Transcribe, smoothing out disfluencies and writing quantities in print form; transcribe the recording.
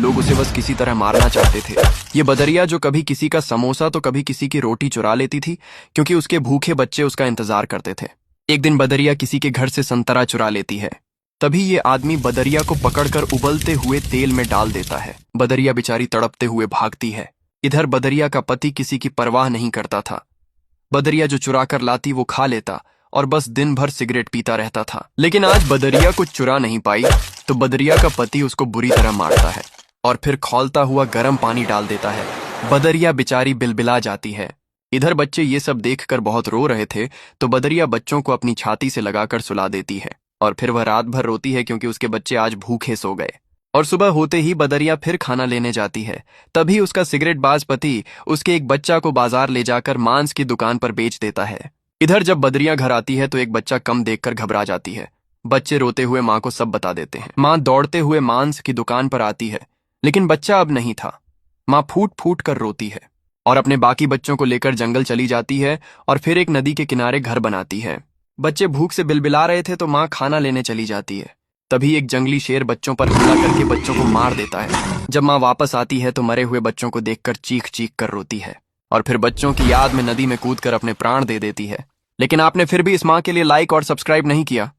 लोग उसे बस किसी तरह मारना चाहते थे। ये बदरिया जो कभी किसी का समोसा तो कभी किसी की रोटी चुरा लेती थी, क्योंकि उसके भूखे बच्चे उसका इंतजार करते थे। एक दिन बदरिया किसी के घर से संतरा चुरा लेती है। तभी ये आदमी बदरिया को पकड़कर उबलते हुए तेल में डाल देता है। बदरिया बेचारी तड़पते हुए भागती है। इधर बदरिया का पति किसी की परवाह नहीं करता था। बदरिया जो चुरा कर लाती वो खा लेता और बस दिन भर सिगरेट पीता रहता था। लेकिन आज बदरिया कुछ चुरा नहीं पाई, तो बदरिया का पति उसको बुरी तरह मारता है और फिर खौलता हुआ गर्म पानी डाल देता है। बदरिया बेचारी बिलबिला जाती है। इधर बच्चे ये सब देखकर बहुत रो रहे थे, तो बदरिया बच्चों को अपनी छाती से लगाकर सुला देती है और फिर वह रात भर रोती है, क्योंकि उसके बच्चे आज भूखे सो गए। और सुबह होते ही बदरिया फिर खाना लेने जाती है। तभी उसका सिगरेट बाज पति उसके एक बच्चा को बाजार ले जाकर मांस की दुकान पर बेच देता है। इधर जब बदरिया घर आती है तो एक बच्चा कम देखकर घबरा जाती है। बच्चे रोते हुए माँ को सब बता देते हैं। माँ दौड़ते हुए मांस की दुकान पर आती है, लेकिन बच्चा अब नहीं था। माँ फूट फूट कर रोती है और अपने बाकी बच्चों को लेकर जंगल चली जाती है और फिर एक नदी के किनारे घर बनाती है। बच्चे भूख से बिलबिला रहे थे, तो माँ खाना लेने चली जाती है। तभी एक जंगली शेर बच्चों पर हमला करके बच्चों को मार देता है। जब माँ वापस आती है तो मरे हुए बच्चों को देखकर चीख चीख कर रोती है और फिर बच्चों की याद में नदी में कूदकर अपने प्राण दे देती है। लेकिन आपने फिर भी इस माँ के लिए लाइक और सब्सक्राइब नहीं किया।